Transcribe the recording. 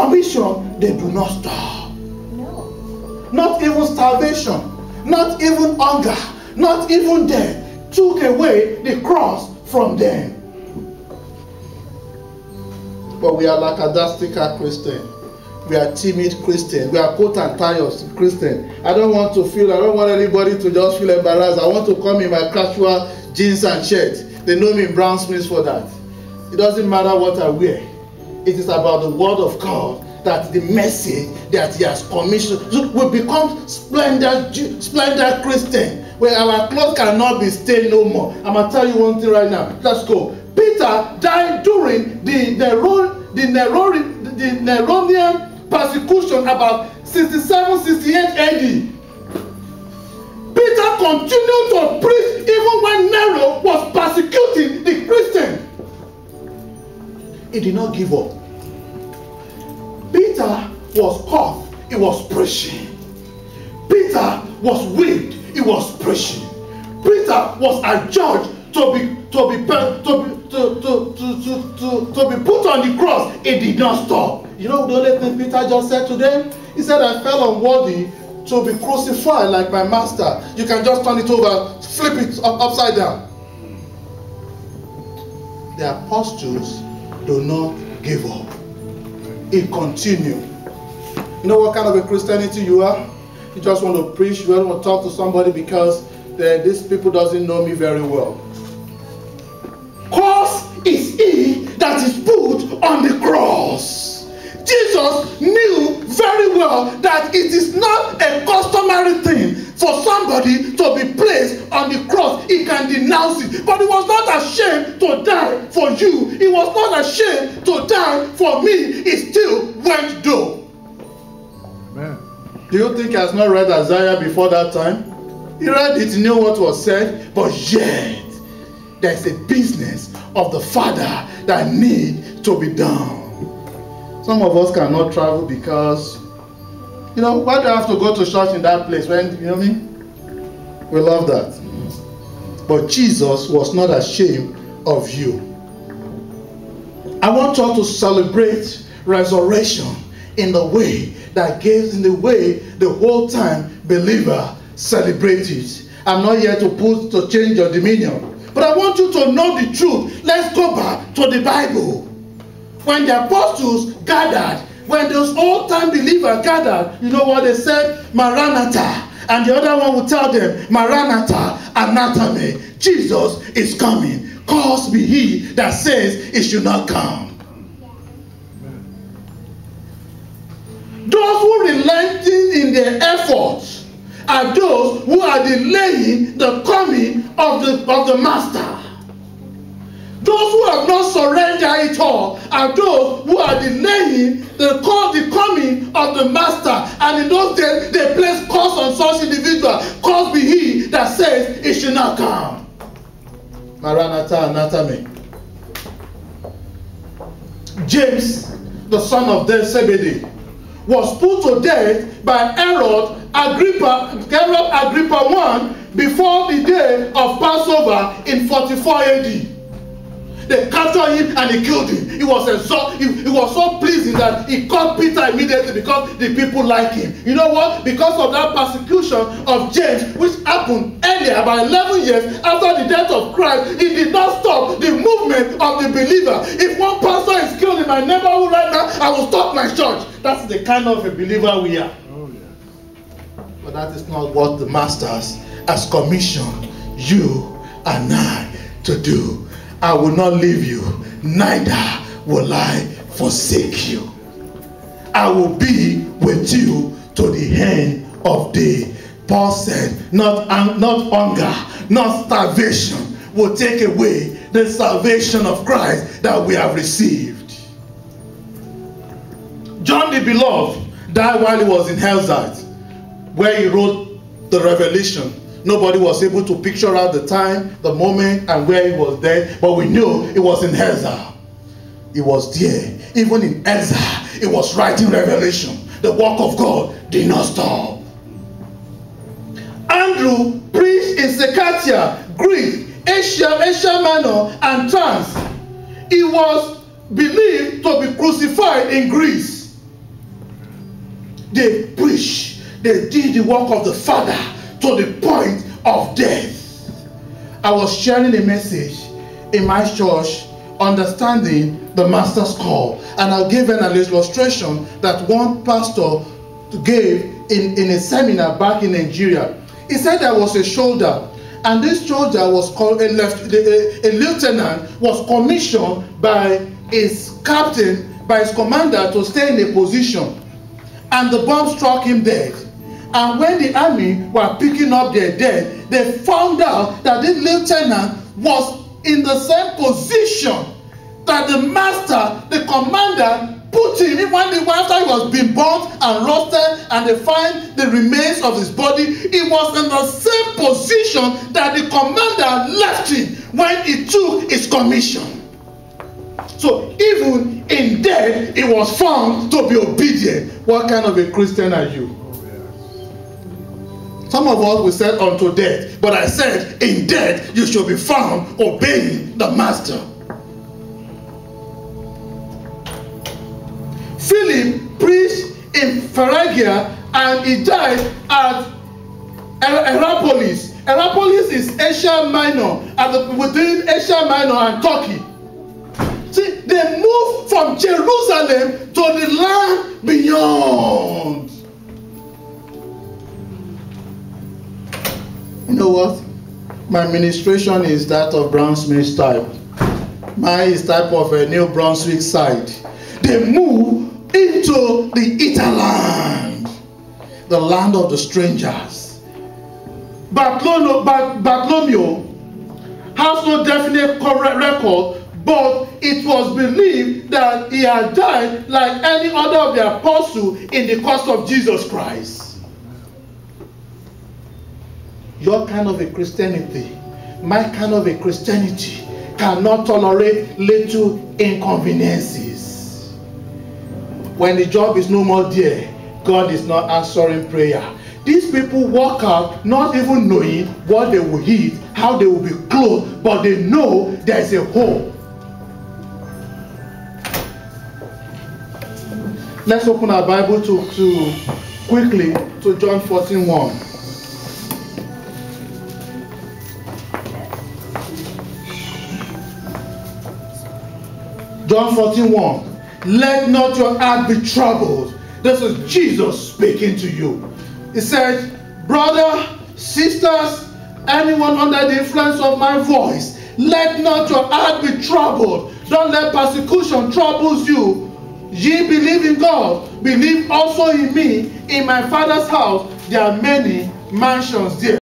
commission, they do not stop. No. Not even starvation, not even hunger, not even death took away the cross from them. But we are lackadaisical Christians. We are timid Christians. We are coat and tie Christians. I don't want anybody to just feel embarrassed. I want to come in my casual jeans and shirt. They know me in Brown Smiths for that. It doesn't matter what I wear. It is about the word of God, that the message that he has commissioned. So we become splendid Christians, where our clothes cannot be stained no more. I'm going to tell you one thing right now. Let's go. Peter died during the Neronian persecution about 67-68 AD. Peter continued to preach even when Nero was persecuting the Christians. He did not give up. Peter was caught, he was preaching. Peter was whipped, he was preaching. Peter was adjudged to be put on the cross. He did not stop. You know the only thing Peter just said to them? He said, I fell unworthy to be crucified like my master. You can just turn it over, flip it upside down. The apostles do not give up. It continued. You know what kind of a Christianity you are? You just want to preach, you don't want to talk to somebody because these people doesn't know me very well. Cause is he that is put on the cross. Jesus knew very well that it is not a customary thing for somebody to be placed on the cross. He can denounce it. But he was not ashamed to die for you. He was not ashamed to die for me. He still went though. Amen. Do you think he has not read Isaiah before that time? He read it, he knew what was said, but yet there's a business of the Father that need to be done. Some of us cannot travel because, you know, why do I have to go to church in that place when, you know what I mean? We love that. But Jesus was not ashamed of you. I want you to celebrate resurrection in the way that gives, in the way the whole time believer celebrates it. I'm not here to change your demeanor. But I want you to know the truth. Let's go back to the Bible. When the apostles gathered, when those old-time believers gathered, you know what they said? Maranatha. And the other one would tell them, Maranatha, anatome. Jesus is coming. Cursed be he that says it should not come. Those who relenting in their efforts are those who are delaying the coming of the master. Those who have not surrendered it all are those who are delaying the coming of the master. And in those days, they place curse on such individual. Cursed be he that says it should not come. Maranatha anatome. James, the son of Zebedee, was put to death by Herod Agrippa I before the day of Passover in 44 AD. They captured him and they killed him. He was so pleasing that he caught Peter immediately because the people like him. You know what? Because of that persecution of James, which happened earlier, about 11 years after the death of Christ, it did not stop the movement of the believer. If one pastor is killed in my neighborhood right now, I will stop my church. That's the kind of a believer we are. Oh, yeah. But that is not what the masters has commissioned you and I to do. I will not leave you, neither will I forsake you. I will be with you to the end of day. Paul said, not hunger, not starvation will take away the salvation of Christ that we have received. John the Beloved died while he was in Hell's, where he wrote the Revelation. Nobody was able to picture out the time, the moment, and where he was there. But we knew it was in Ezra. It was there. Even in Ezra, it was writing Revelation. The work of God did not stop. Andrew preached in Sekatia, Greece, Asia Minor, and Trans. He was believed to be crucified in Greece. they preached, they did the work of the Father to the point of death. I was sharing a message in my church, understanding the master's call, and I gave an illustration that one pastor gave in a seminar back in Nigeria. He said there was a soldier, and this soldier was called a lieutenant, was commissioned by his captain, by his commander, to stay in a position, and the bomb struck him dead. And when the army were picking up their dead, they found out that this lieutenant was in the same position that the master, the commander, put him. Even after he was being burnt and roasted, and they find the remains of his body, he was in the same position that the commander left him when he took his commission. So even in death, he was found to be obedient. What kind of a Christian are you? Some of us will say unto death, but I said in death you shall be found obeying the master. Philip preached in Phrygia, and he died at Hierapolis. Hierapolis is Asia Minor, within Asia Minor and Turkey. See, they moved from Jerusalem to the land beyond. You know what? My ministration is that of Brunswick type. Mine is type of a New Brunswick side. They move into the Italand, the land of the strangers. Bartholomew has no definite record, but it was believed that he had died like any other of the apostles in the cause of Jesus Christ. Your kind of a Christianity, my kind of a Christianity, cannot tolerate little inconveniences. When the job is no more there, God is not answering prayer. These people walk out not even knowing what they will eat, how they will be clothed, but they know there is a hope. Let's open our Bible quickly to John 14:1. John 14:1. Let not your heart be troubled. This is Jesus speaking to you. He said, brother, sisters, anyone under the influence of my voice, let not your heart be troubled. Don't let persecution trouble you. Ye believe in God, believe also in me. In my Father's house there are many mansions there.